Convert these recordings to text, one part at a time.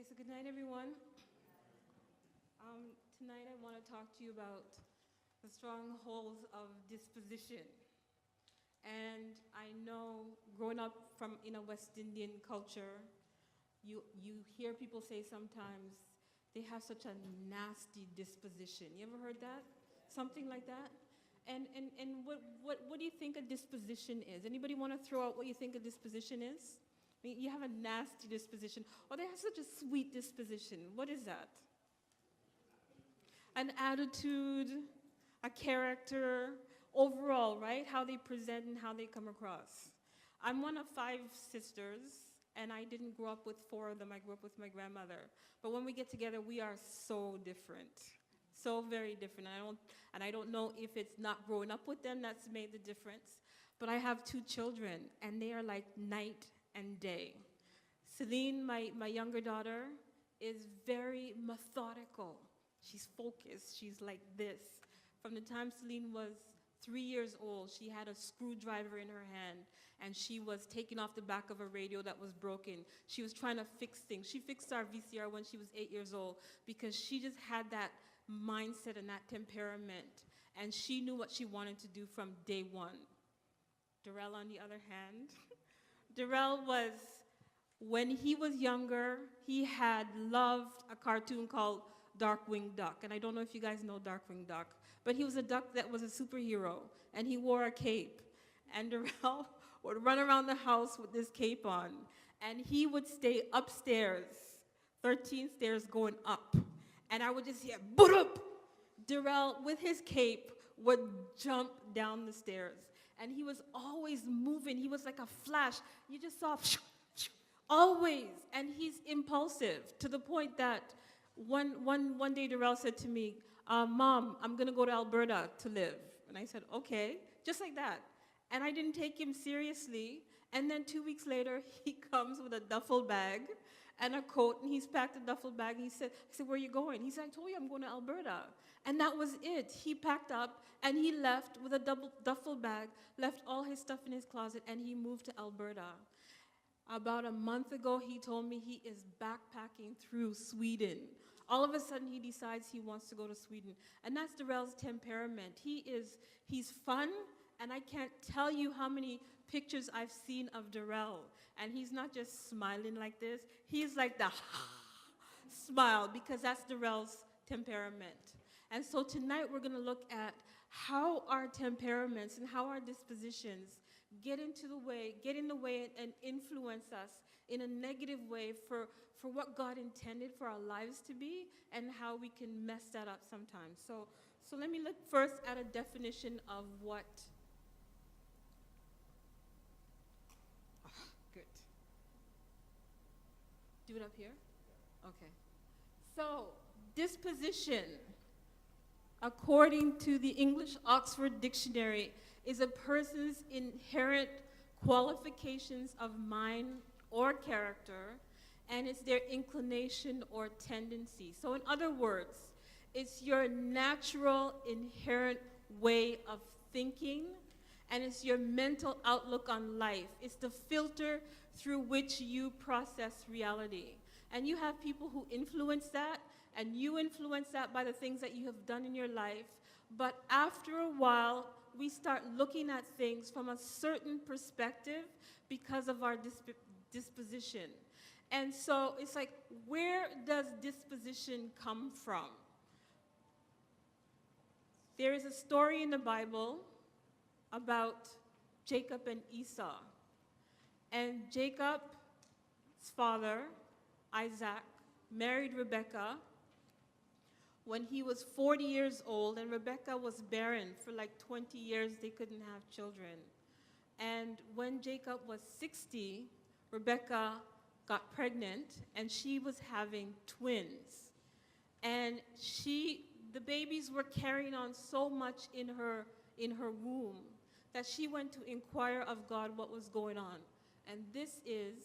Okay, so good night, everyone. Tonight I want to talk to you about the strongholds of disposition. And I know, growing up in a West Indian culture, you hear people say sometimes they have such a nasty disposition. You ever heard that? Something like that? And what do you think a disposition is? Anybody want to throw out what you think a disposition is? I mean, you have a nasty disposition. Or they have such a sweet disposition. What is that? An attitude, a character, overall, right? How they present and how they come across. I'm one of 5 sisters, and I didn't grow up with 4 of them. I grew up with my grandmother. But when we get together, we are so different. So very different. And I don't know if it's not growing up with them that's made the difference. But I have 2 children, and they are like night and day. Celine, my younger daughter, is very methodical. She's focused. She's like this. From the time Celine was 3 years old, she had a screwdriver in her hand, and she was taking off the back of a radio that was broken. She was trying to fix things. She fixed our VCR when she was 8 years old because she just had that mindset and that temperament, and she knew what she wanted to do from day one. Darrell, on the other hand, Darrell was, when he was younger, he had loved a cartoon called Darkwing Duck. And I don't know if you guys know Darkwing Duck, but he was a duck that was a superhero, and he wore a cape. And Darrell would run around the house with this cape on, and he would stay upstairs, 13 stairs going up. And I would just hear, boot up! Darrell, with his cape, would jump down the stairs. And he was always moving. He was like a flash. You just saw, always. And he's impulsive to the point that one day Darrell said to me, Mom, I'm going to go to Alberta to live. And I said, okay, just like that. And I didn't take him seriously. And then 2 weeks later, he comes with a duffel bag and a coat, and he's packed a duffel bag. I said, where are you going? He said, I told you I'm going to Alberta. And that was it. He packed up, and he left with a duffel bag, left all his stuff in his closet, and he moved to Alberta. About a month ago, he told me he is backpacking through Sweden. All of a sudden, he decides he wants to go to Sweden. And that's Darrell's temperament. He's fun, and I can't tell you how many pictures I've seen of Darrell. And he's not just smiling like this. He's like the smile, because that's Darrell's temperament. And so tonight we're going to look at how our temperaments and how our dispositions get in the way and influence us in a negative way for what God intended for our lives to be, and how we can mess that up sometimes. So let me look first at a definition of what. Good. Do it up here? Okay. So, disposition, according to the English Oxford Dictionary, is a person's inherent qualifications of mind or character, and it's their inclination or tendency. So in other words, it's your natural, inherent way of thinking, and it's your mental outlook on life. It's the filter through which you process reality. And you have people who influence that, and you influence that by the things that you have done in your life. But after a while, we start looking at things from a certain perspective because of our disposition. And so it's like, where does disposition come from? There is a story in the Bible about Jacob and Esau. And Jacob's father, Isaac, married Rebekah when he was 40 years old, and Rebekah was barren for like 20 years. They couldn't have children. And when Jacob was 60, Rebekah got pregnant, and she was having twins. And the babies were carrying on so much in her womb that she went to inquire of God what was going on. And this is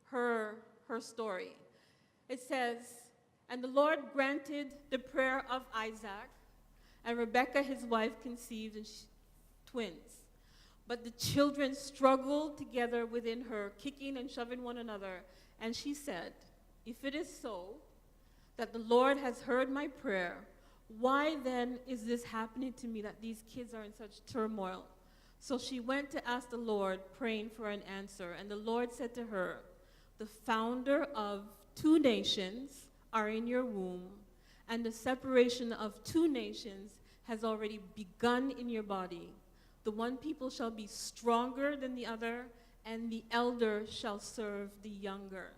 her story. It says, and the Lord granted the prayer of Isaac, and Rebekah his wife conceived twins. But the children struggled together within her, kicking and shoving one another. And she said, "If it is so, that the Lord has heard my prayer, why then is this happening to me, that these kids are in such turmoil?" So she went to ask the Lord, praying for an answer. And the Lord said to her, "The founder of 2 nations are in your womb, and the separation of 2 nations has already begun in your body. The one people shall be stronger than the other, and the elder shall serve the younger."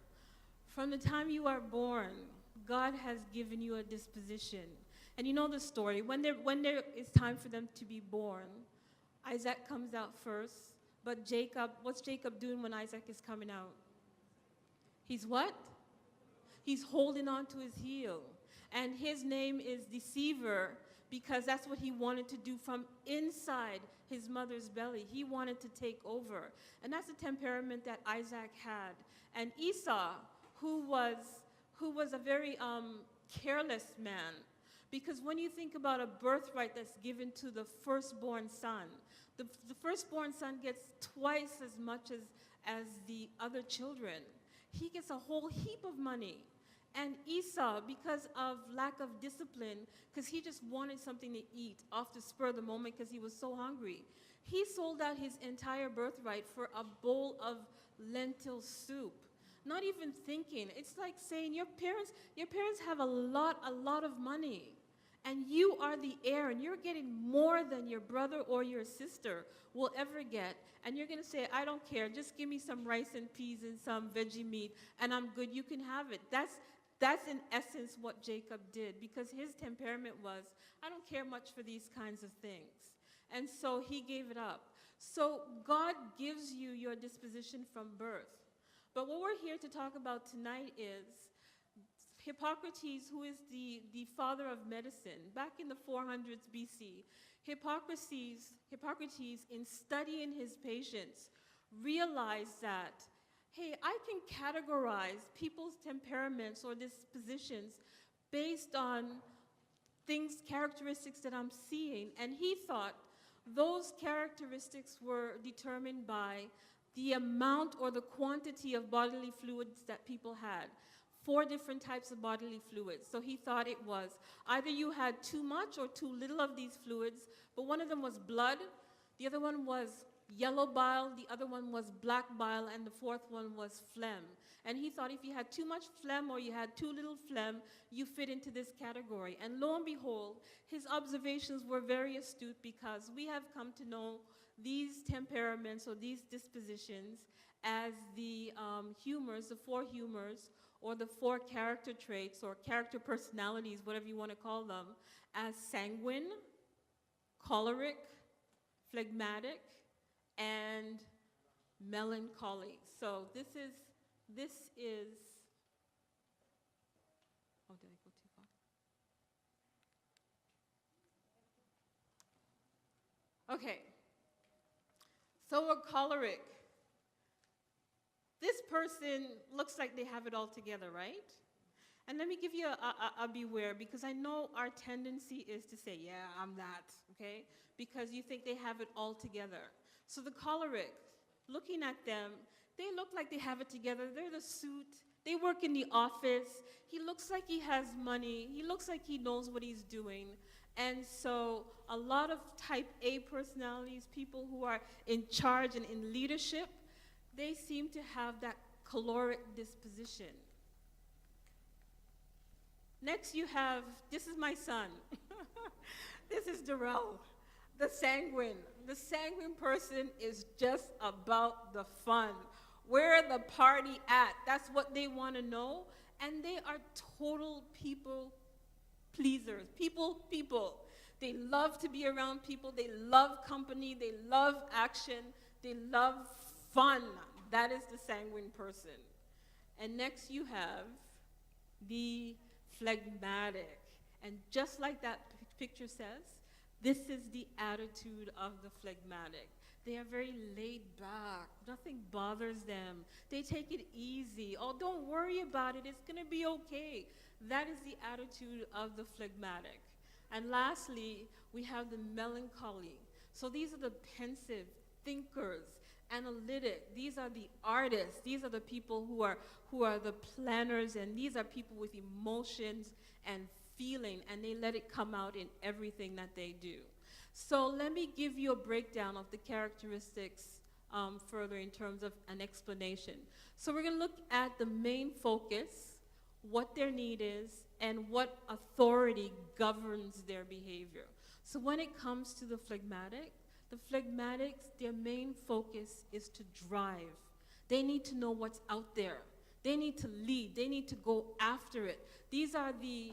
From the time you are born, God has given you a disposition. And you know the story. When there is time for them to be born, Isaac comes out first. But Jacob, what's Jacob doing when Isaac is coming out? He's what? He's holding on to his heel. And his name is Deceiver, because that's what he wanted to do from inside his mother's belly. He wanted to take over. And that's the temperament that Isaac had. And Esau, who was a very careless man, because when you think about a birthright that's given to the firstborn son, the firstborn son gets twice as much as the other children. He gets a whole heap of money. And Esau, because of lack of discipline, because he just wanted something to eat off the spur of the moment because he was so hungry, he sold out his entire birthright for a bowl of lentil soup. Not even thinking. It's like saying your parents have a lot of money, and you are the heir, and you're getting more than your brother or your sister will ever get. And you're going to say, "I don't care. Just give me some rice and peas and some veggie meat, and I'm good. You can have it." That's in essence what Jacob did, because his temperament was, "I don't care much for these kinds of things." And so he gave it up. So God gives you your disposition from birth. But what we're here to talk about tonight is Hippocrates, who is the father of medicine. Back in the 400s BC, Hippocrates, in studying his patients, realized that, hey, I can categorize people's temperaments or dispositions based on characteristics that I'm seeing. And he thought those characteristics were determined by the amount or the quantity of bodily fluids that people had. 4 different types of bodily fluids. So he thought it was either you had too much or too little of these fluids, but one of them was blood, the other one was yellow bile, the other one was black bile, and the 4th one was phlegm. And he thought if you had too much phlegm or you had too little phlegm, you fit into this category. And lo and behold, his observations were very astute, because we have come to know these temperaments or these dispositions as the humors, the 4 humors, or the 4 character traits or character personalities, whatever you want to call them, as sanguine, choleric, phlegmatic, and melancholy. So this is, oh, did I go too far? Okay. So a choleric. This person looks like they have it all together, right? And let me give you a beware, because I know our tendency is to say, "Yeah, I'm that," okay? Because you think they have it all together. So the choleric, looking at them, they look like they have it together. They're the suit. They work in the office. He looks like he has money. He looks like he knows what he's doing. And so a lot of type A personalities, people who are in charge and in leadership, they seem to have that choleric disposition. Next you have, this is my son. This is Darrell, the sanguine. The sanguine person is just about the fun. Where the party at? That's what they want to know. And they are total people pleasers. People. They love to be around people. They love company. They love action. They love fun. That is the sanguine person. And next you have the phlegmatic. And just like that picture says, this is the attitude of the phlegmatic. They are very laid back. Nothing bothers them. They take it easy. Oh, don't worry about it. It's going to be okay. That is the attitude of the phlegmatic. And lastly, we have the melancholy. So these are the pensive, thinkers, analytic. These are the artists. These are the people who are the planners, and these are people with emotions and feeling, and they let it come out in everything that they do. So let me give you a breakdown of the characteristics further in terms of an explanation. So we're going to look at the main focus, what their need is, and what authority governs their behavior. So when it comes to the phlegmatics, their main focus is to drive. They need to know what's out there. They need to lead. They need to go after it. These are the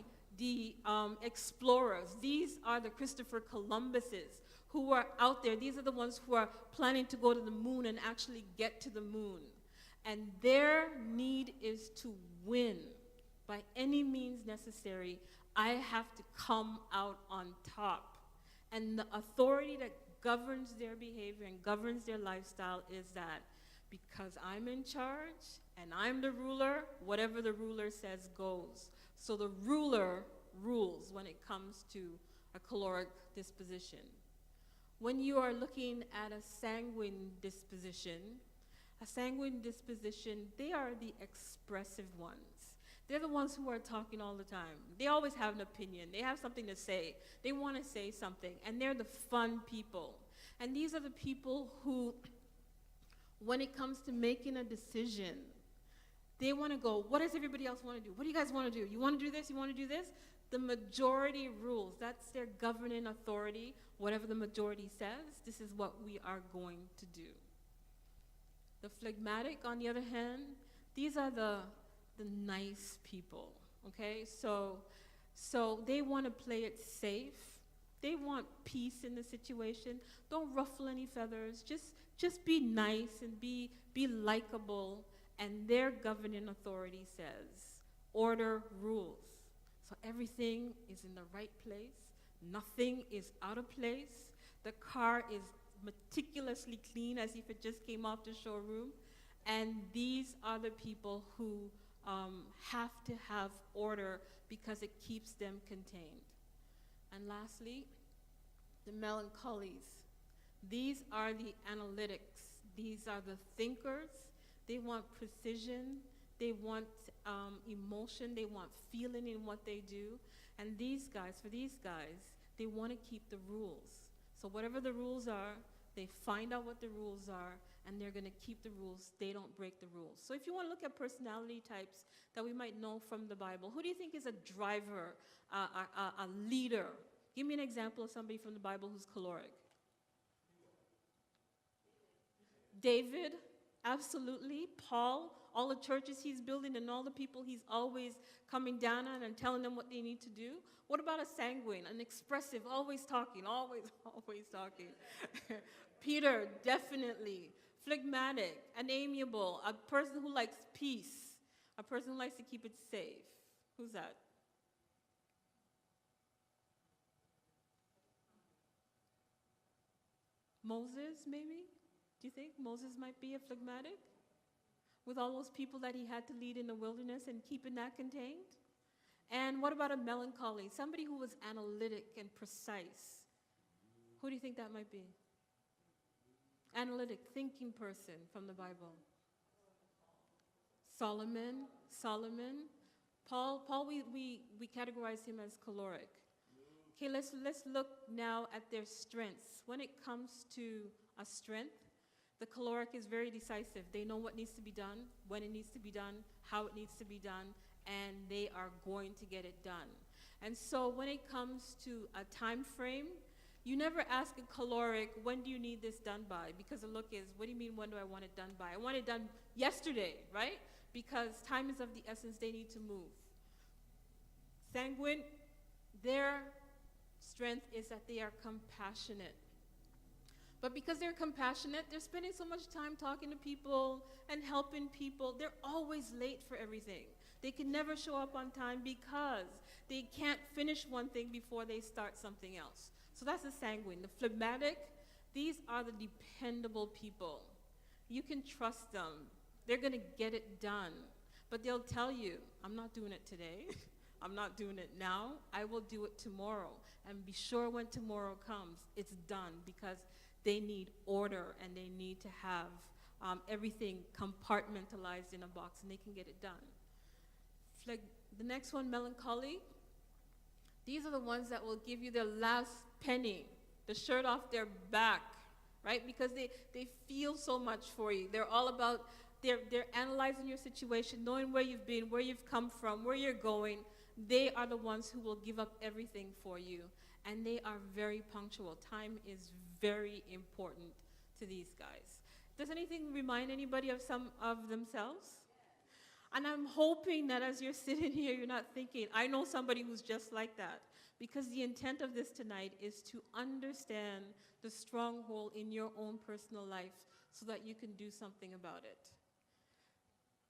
explorers. These are the Christopher Columbuses who are out there. These are the ones who are planning to go to the moon and actually get to the moon. And their need is to win by any means necessary. I have to come out on top. And the authority that governs their behavior and governs their lifestyle is that because I'm in charge and I'm the ruler, whatever the ruler says goes. So the ruler rules when it comes to a caloric disposition. When you are looking at a sanguine disposition, they are the expressive ones. They're the ones who are talking all the time. They always have an opinion. They have something to say. They want to say something, and they're the fun people. And these are the people who, when it comes to making a decision, they want to go, what does everybody else want to do? What do you guys want to do? You want to do this? You want to do this? The majority rules. That's their governing authority. Whatever the majority says, this is what we are going to do. The phlegmatic, on the other hand, these are the nice people, okay? So they want to play it safe. They want peace in the situation. Don't ruffle any feathers. Just be nice and be likable. And their governing authority says, order rules. So everything is in the right place. Nothing is out of place. The car is meticulously clean as if it just came off the showroom. And these are the people who have to have order because it keeps them contained. And lastly, the melancholies. These are the analytics. These are the thinkers. They want precision. They want emotion. They want feeling in what they do. And for these guys, they want to keep the rules. So whatever the rules are, they find out what the rules are, and they're going to keep the rules. They don't break the rules. So if you want to look at personality types that we might know from the Bible, who do you think is a driver, a leader? Give me an example of somebody from the Bible who's caloric. David, absolutely. Paul, all the churches he's building and all the people he's always coming down on and telling them what they need to do. What about a sanguine, an expressive, always talking, always talking? Peter, definitely. Phlegmatic, an amiable, a person who likes peace, a person who likes to keep it safe. Who's that? Moses, maybe? Do you think Moses might be a phlegmatic? With all those people that he had to lead in the wilderness and keeping that contained? And what about a melancholy? Somebody who was analytic and precise. Who do you think that might be? Analytic, thinking person from the Bible. Solomon. Paul, we categorize him as caloric. Okay, let's look now at their strengths. When it comes to a strength, the caloric is very decisive. They know what needs to be done, when it needs to be done, how it needs to be done, and they are going to get it done. And so when it comes to a time frame, you never ask a caloric, when do you need this done by? Because the look is, what do you mean, when do I want it done by? I want it done yesterday, right? Because time is of the essence, they need to move. Sanguine, their strength is that they are compassionate. But because they're compassionate, they're spending so much time talking to people and helping people. They're always late for everything. They can never show up on time because they can't finish one thing before they start something else. So that's the sanguine. The phlegmatic, these are the dependable people. You can trust them. They're going to get it done. But they'll tell you, I'm not doing it today. I'm not doing it now. I will do it tomorrow. And be sure when tomorrow comes, it's done because they need order and they need to have everything compartmentalized in a box and they can get it done. The next one, melancholy. These are the ones that will give you their last penny, the shirt off their back, right? Because they feel so much for you. They're all about, they're analyzing your situation, knowing where you've been, where you've come from, where you're going. They are the ones who will give up everything for you. And they are very punctual. Time is very important to these guys. Does anything remind anybody of some of themselves? And I'm hoping that as you're sitting here, you're not thinking, I know somebody who's just like that. Because the intent of this tonight is to understand the stronghold in your own personal life so that you can do something about it.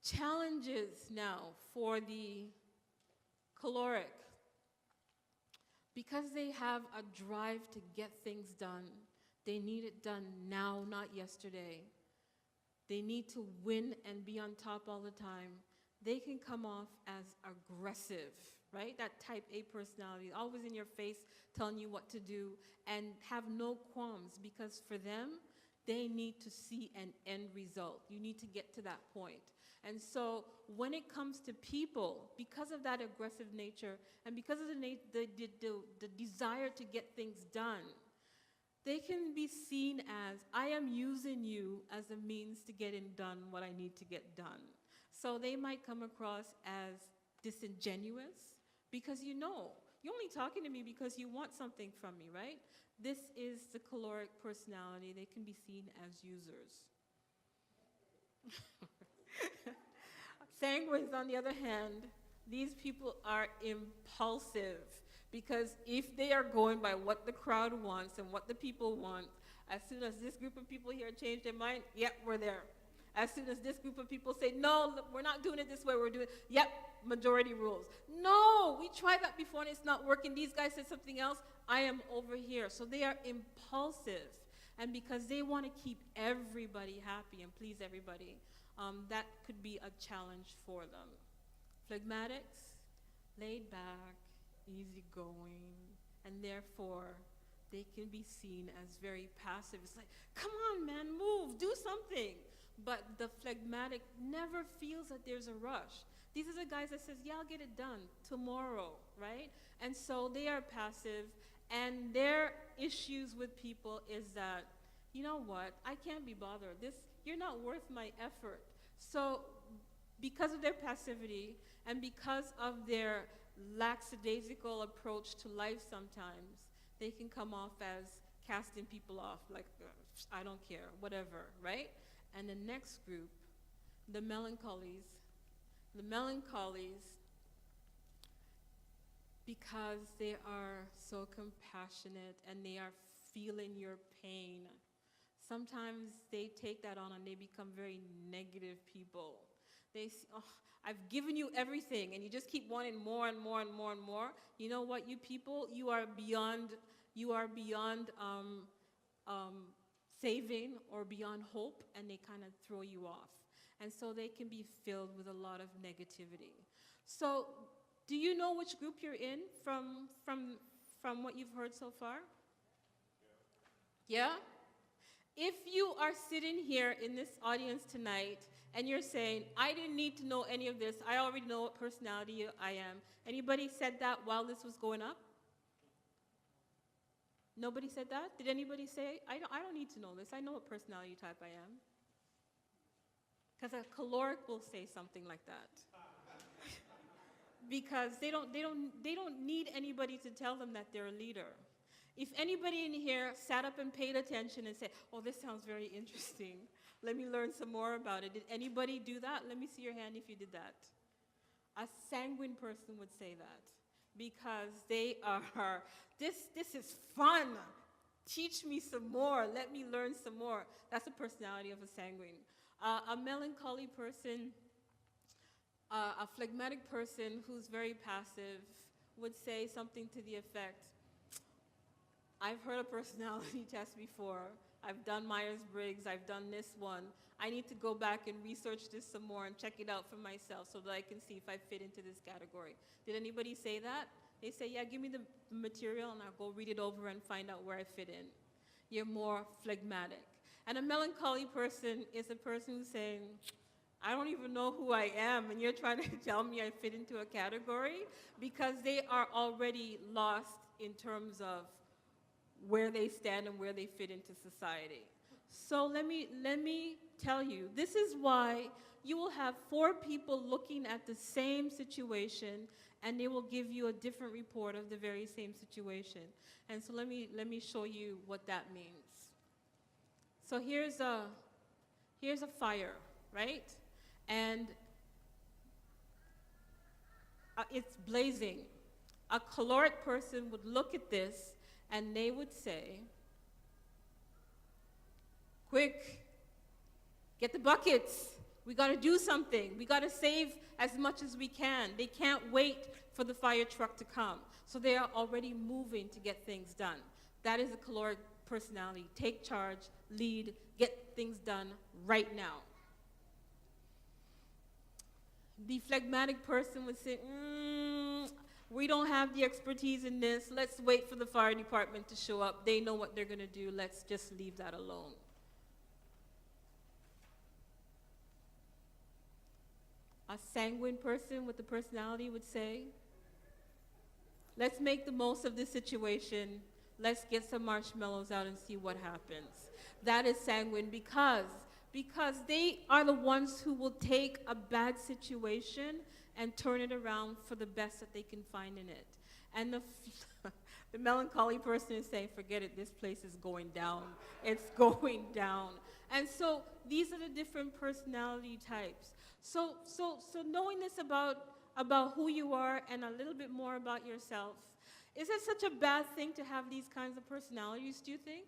Challenges now for the caloric. Because they have a drive to get things done, they need it done now, not yesterday. They need to win and be on top all the time. They can come off as aggressive, right? That type A personality, always in your face, telling you what to do, and have no qualms, because for them, they need to see an end result. You need to get to that point. And so when it comes to people, because of that aggressive nature, and because of the desire to get things done, they can be seen as, I am using you as a means to getting done what I need to get done. So they might come across as disingenuous, because you're only talking to me because you want something from me, right? This is the caloric personality. They can be seen as users. Sanguines, on the other hand, these people are impulsive, because if they are going by what the crowd wants and what the people want, as soon as this group of people here change their mind, yep, we're there. As soon as this group of people say, no, look, we're not doing it this way, we're doing it, yep, majority rules. No, we tried that before and it's not working. These guys said something else, I am over here. So they are impulsive. And because they want to keep everybody happy and please everybody, that could be a challenge for them. Phlegmatics, laid back, easygoing, and therefore they can be seen as very passive. It's like, come on, man, move, do something. But the phlegmatic never feels that there's a rush. These are the guys that says, yeah, I'll get it done tomorrow, right? And so they are passive, and their issues with people is that, you know what, I can't be bothered. You're not worth my effort. So because of their passivity and because of their lackadaisical approach to life sometimes, they can come off as casting people off, like, I don't care, whatever, right? And the next group, the melancholies, because they are so compassionate and they are feeling your pain, sometimes they take that on and they become very negative people. They say, oh, I've given you everything and you just keep wanting more and more and more and more. You know what, you people, you are beyond saving or beyond hope, and they kind of throw you off. And so they can be filled with a lot of negativity. So do you know which group you're in from what you've heard so far? Yeah? If you are sitting here in this audience tonight and you're saying, I didn't need to know any of this, I already know what personality I am. Anybody said that while this was going up? Nobody said that? Did anybody say, I don't need to know this, I know what personality type I am? Because a caloric will say something like that. Because they don't need anybody to tell them that they're a leader. If anybody in here sat up and paid attention and said, oh, this sounds very interesting, let me learn some more about it. Did anybody do that? Let me see your hand if you did that. A sanguine person would say that. Because they are, this is fun. Teach me some more. Let me learn some more. That's the personality of a sanguine. A melancholy person, a phlegmatic person who's very passive would say something to the effect, I've heard a personality test before. I've done Myers-Briggs. I've done this one. I need to go back and research this some more and check it out for myself so that I can see if I fit into this category. Did anybody say that? They say, yeah, give me the material and I'll go read it over and find out where I fit in. you're more phlegmatic. And a melancholy person is a person who's saying, I don't even know who I am, and you're trying to tell me I fit into a category, because they are already lost in terms of where they stand and where they fit into society. So let me tell you, this is why you will have 4 people looking at the same situation, and they will give you a different report of the very same situation. And so let me show you what that means. So here's a fire, right? And it's blazing. A caloric person would look at this and they would say, quick, get the buckets. We got to do something. We got to save as much as we can. They can't wait for the fire truck to come. So they are already moving to get things done. That is a caloric personality. Take charge, lead, get things done right now. The phlegmatic person would say, we don't have the expertise in this. Let's wait for the fire department to show up. They know what they're going to do. Let's just leave that alone. A sanguine person with the personality would say, let's make the most of this situation. Let's get some marshmallows out and see what happens. That is sanguine because they are the ones who will take a bad situation and turn it around for the best that they can find in it. And the melancholy person is saying, forget it, this place is going down. It's going down. And so these are the different personality types. So knowing this about who you are and a little bit more about yourself, is it such a bad thing to have these kinds of personalities, do you think?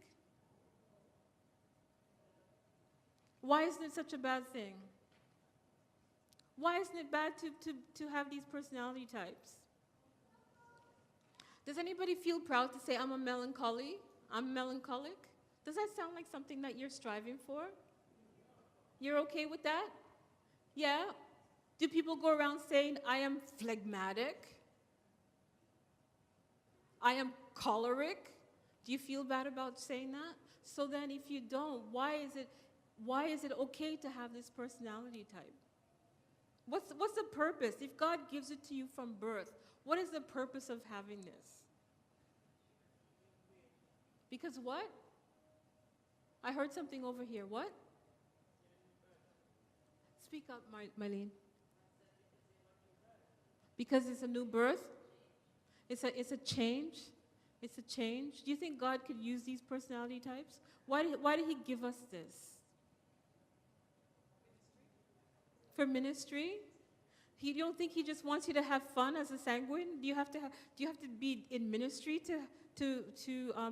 Why isn't it such a bad thing? Why isn't it bad to have these personality types? Does anybody feel proud to say, I'm a melancholy? I'm melancholic? Does that sound like something that you're striving for? You're okay with that? Yeah? Do people go around saying, I am phlegmatic? I am choleric? Do you feel bad about saying that? So then if you don't, why is it okay to have this personality type? What's the purpose? If God gives it to you from birth, what is the purpose of having this? Because what? I heard something over here. What? Speak up, Marlene. Because it's a new birth? It's a change? It's a change? Do you think God could use these personality types? Why did he give us this? For ministry? You don't think he just wants you to have fun as a sanguine? Do you have to be in ministry to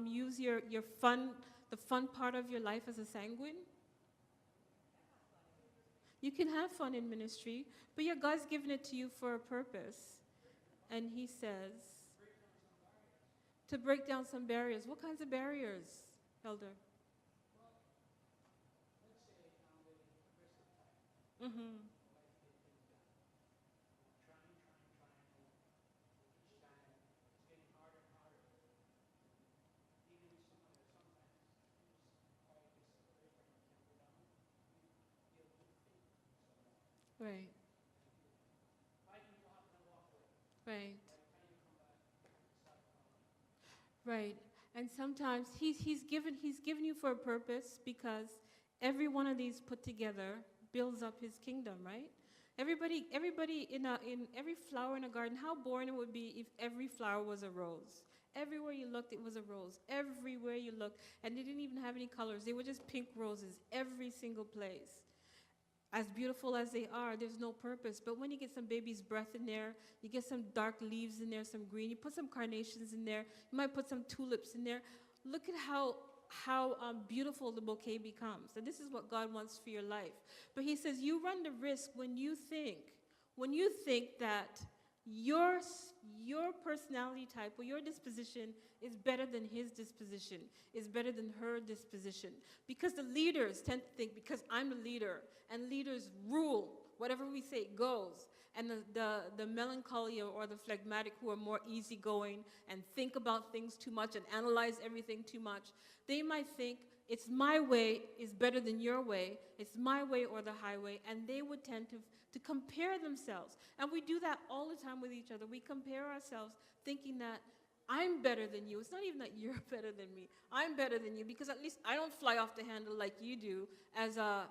use your fun, the fun part of your life as a sanguine? You can have fun in ministry, but yeah, God's given it to you for a purpose. And he says, to break down some barriers. What kinds of barriers, Elder? Mm-hmm. Right. Right. Right. And sometimes he's given you for a purpose, because every one of these put together builds up his kingdom, right? Everybody in every flower in a garden, how boring it would be if every flower was a rose. Everywhere you looked, it was a rose. Everywhere you looked, and they didn't even have any colors. They were just pink roses every single place. As beautiful as they are, there's no purpose. But when you get some baby's breath in there, you get some dark leaves in there, some green, you put some carnations in there, you might put some tulips in there. Look at how beautiful the bouquet becomes. And this is what God wants for your life. But he says you run the risk when you think that your personality type or your disposition is better than his disposition, is better than her disposition. Because the leaders tend to think, because I'm the leader, and leaders rule Whatever we say goes. And the melancholy or the phlegmatic, who are more easygoing and think about things too much and analyze everything too much, they might think it's my way is better than your way, it's my way or the highway, and they would tend to compare themselves. And we do that all the time with each other. We compare ourselves thinking that I'm better than you. It's not even that you're better than me. I'm better than you because at least I don't fly off the handle like you do as a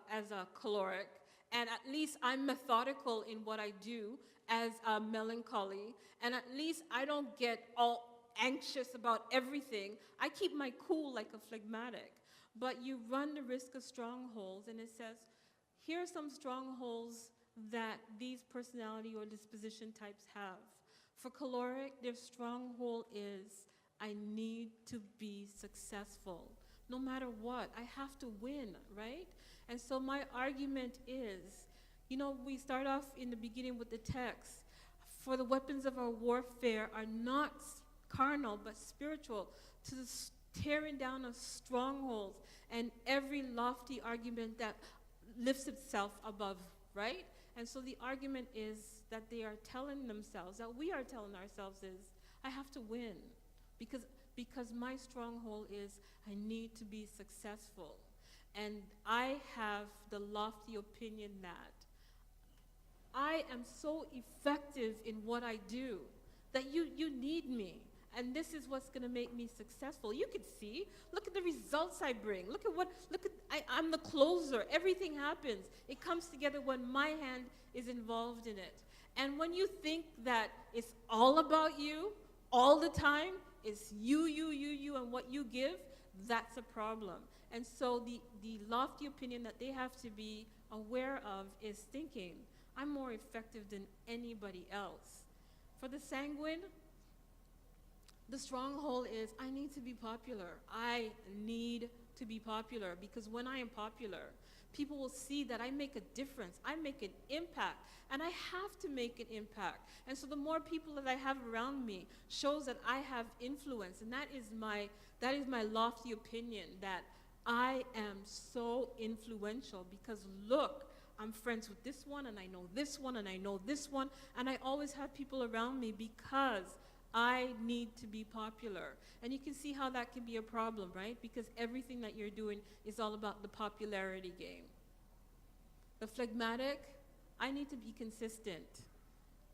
caloric. And at least I'm methodical in what I do as a melancholy. And at least I don't get all anxious about everything. I keep my cool like a phlegmatic. But you run the risk of strongholds, and it says, here are some strongholds that these personality or disposition types have. For caloric, their stronghold is, I need to be successful. No matter what, I have to win, right? And so my argument is, we start off in the beginning with the text. For the weapons of our warfare are not carnal, but spiritual, to the tearing down of strongholds and every lofty argument that lifts itself above, right? And so the argument is that they are telling themselves, that we are telling ourselves is, I have to win because my stronghold is I need to be successful. And I have the lofty opinion that I am so effective in what I do that you need me. And this is what's going to make me successful. You can see, look at the results I bring. I'm the closer. Everything happens. It comes together when my hand is involved in it. And when you think that it's all about you, all the time, it's you, and what you give, that's a problem. And so the lofty opinion that they have to be aware of is thinking, I'm more effective than anybody else. For the sanguine, the stronghold is, I need to be popular. I need to be popular because when I am popular, people will see that I make a difference. I make an impact, and I have to make an impact. And so the more people that I have around me shows that I have influence, and that is my lofty opinion, that I am so influential because look, I'm friends with this one, and I know this one, and I know this one, and I always have people around me because I need to be popular. And you can see how that can be a problem, right? Because everything that you're doing is all about the popularity game. The phlegmatic, I need to be consistent.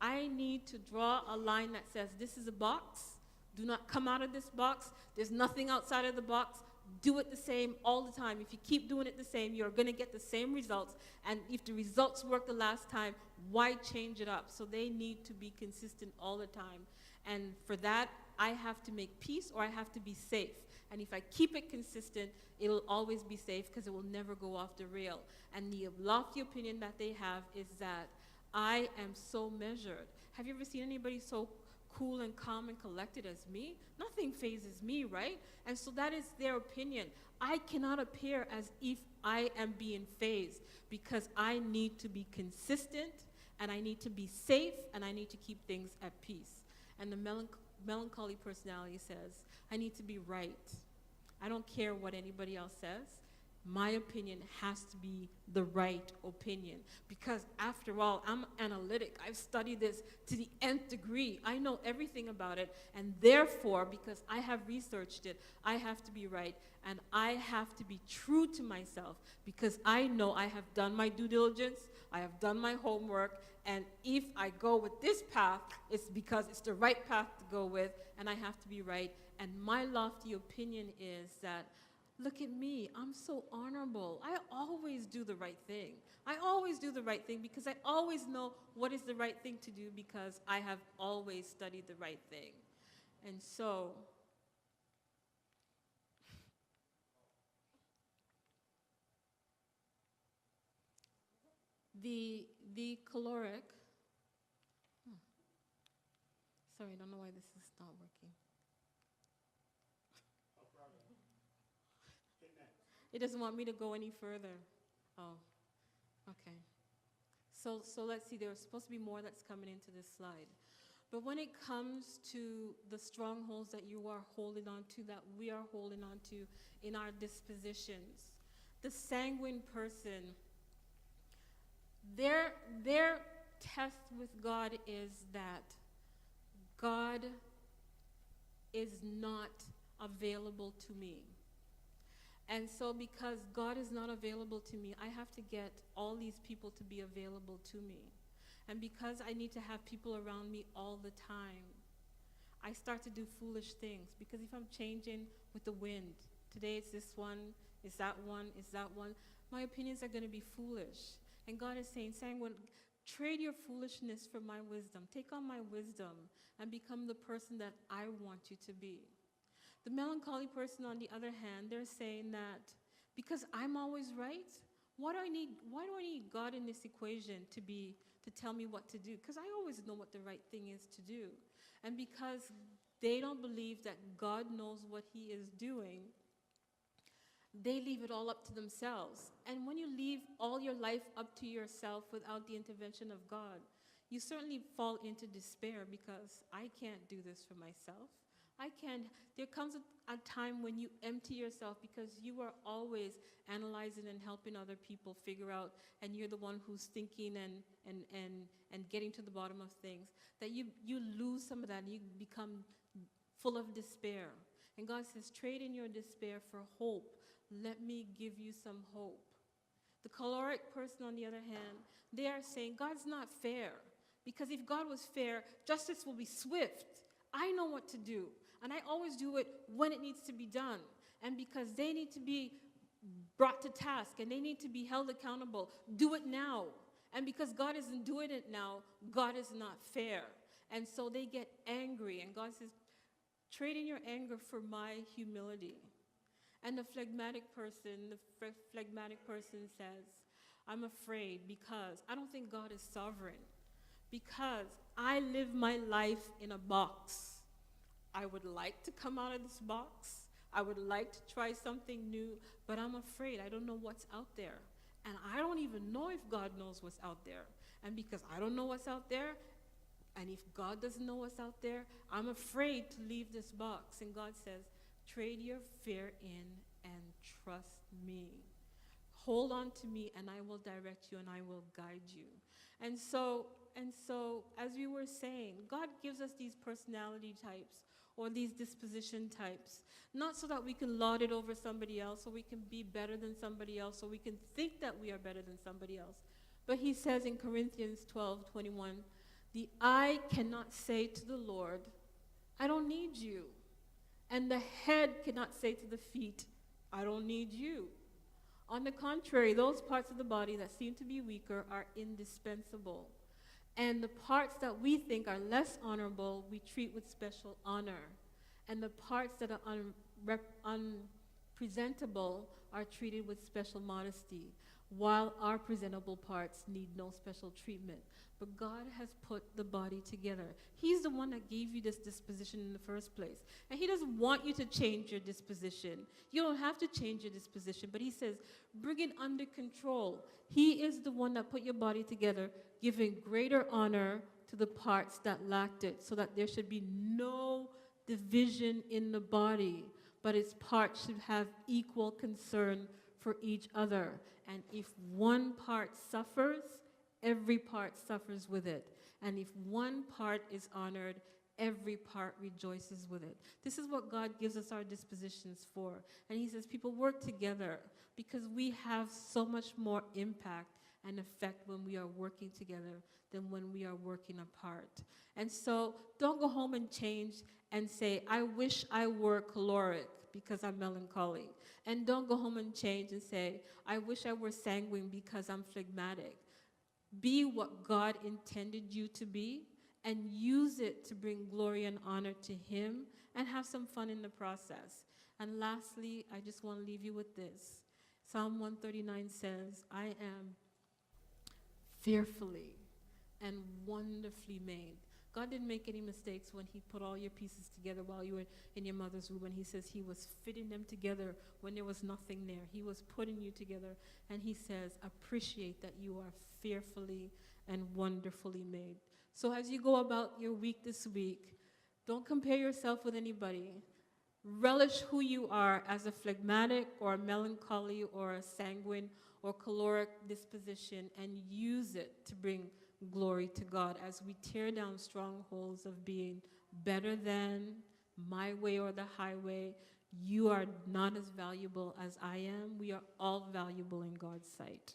I need to draw a line that says, this is a box. Do not come out of this box. There's nothing outside of the box. Do it the same all the time. If you keep doing it the same, you're going to get the same results. And if the results worked the last time, why change it up? So they need to be consistent all the time. And for that, I have to make peace or I have to be safe. And if I keep it consistent, it'll always be safe because it will never go off the rail. And the lofty opinion that they have is that I am so measured. Have you ever seen anybody so cool and calm and collected as me? Nothing phases me, right? And so that is their opinion. I cannot appear as if I am being phased because I need to be consistent and I need to be safe and I need to keep things at peace. And the melancholy personality says, I need to be right. I don't care what anybody else says. My opinion has to be the right opinion because after all, I'm analytic. I've studied this to the nth degree. I know everything about it, and therefore, because I have researched it, I have to be right, and I have to be true to myself because I know I have done my due diligence, I have done my homework, and if I go with this path, it's because it's the right path to go with, and I have to be right. And my lofty opinion is that, look at me, I'm so honorable. I always do the right thing. I always do the right thing because I always know what is the right thing to do because I have always studied the right thing. And so, the caloric, sorry, I don't know why this is not working. It doesn't want me to go any further. Oh, okay. So let's see, there's supposed to be more that's coming into this slide. But when it comes to the strongholds that you are holding on to, that we are holding on to in our dispositions, the sanguine person, Their test with God is that God is not available to me. And so because God is not available to me, I have to get all these people to be available to me. And because I need to have people around me all the time, I start to do foolish things. Because if I'm changing with the wind, today it's this one, it's that one, it's that one, my opinions are going to be foolish. And God is saying, Sangwon, trade your foolishness for my wisdom. Take on my wisdom and become the person that I want you to be. The melancholy person, on the other hand, they're saying that because I'm always right, why do I need God in this equation to tell me what to do? Because I always know what the right thing is to do. And because they don't believe that God knows what he is doing, they leave it all up to themselves. And when you leave all your life up to yourself without the intervention of God, you certainly fall into despair because I can't do this for myself. I can't. There comes a time when you empty yourself because you are always analyzing and helping other people figure out, and you're the one who's thinking and getting to the bottom of things, that you lose some of that and you become full of despair. And God says, trade in your despair for hope. Let me give you some hope. The choleric person, on the other hand, they are saying, God's not fair. Because if God was fair, justice will be swift. I know what to do. And I always do it when it needs to be done. And because they need to be brought to task and they need to be held accountable, do it now. And because God isn't doing it now, God is not fair. And so they get angry. And God says, trade in your anger for my humility. And the phlegmatic person says, I'm afraid because I don't think God is sovereign. Because I live my life in a box. I would like to come out of this box. I would like to try something new, but I'm afraid. I don't know what's out there. And I don't even know if God knows what's out there. And because I don't know what's out there, and if God doesn't know what's out there, I'm afraid to leave this box. And God says, trade your fear in and trust me. Hold on to me, and I will direct you, and I will guide you. And so, as we were saying, God gives us these personality types or these disposition types, not so that we can lord it over somebody else, or we can be better than somebody else, or we can think that we are better than somebody else. But he says in Corinthians 12:21, the eye cannot say to the Lord, I don't need you. And the head cannot say to the feet, I don't need you. On the contrary, those parts of the body that seem to be weaker are indispensable. And the parts that we think are less honorable, we treat with special honor. And the parts that are unpresentable are treated with special modesty, while our presentable parts need no special treatment. But God has put the body together. He's the one that gave you this disposition in the first place. And he doesn't want you to change your disposition. You don't have to change your disposition, but he says, bring it under control. He is the one that put your body together, giving greater honor to the parts that lacked it, so that there should be no division in the body, but its parts should have equal concern for each other. And if one part suffers, every part suffers with it. And if one part is honored, every part rejoices with it. This is what God gives us our dispositions for. And he says, people, work together, because we have so much more impact and effect when we are working together than when we are working apart. And so don't go home and change and say, I wish I were choleric because I'm melancholy. And don't go home and change and say, I wish I were sanguine because I'm phlegmatic. Be what God intended you to be and use it to bring glory and honor to him, and have some fun in the process. And lastly, I just want to leave you with this. Psalm 139 says, I am fearfully and wonderfully made. God didn't make any mistakes when he put all your pieces together while you were in your mother's womb. And he says he was fitting them together when there was nothing there. He was putting you together. And he says, appreciate that you are fearfully and wonderfully made. So as you go about your week this week, don't compare yourself with anybody. Relish who you are as a phlegmatic or a melancholy or a sanguine or caloric disposition and use it to bring glory to God as we tear down strongholds of being better than, my way or the highway. You are not as valuable as I am. We are all valuable in God's sight.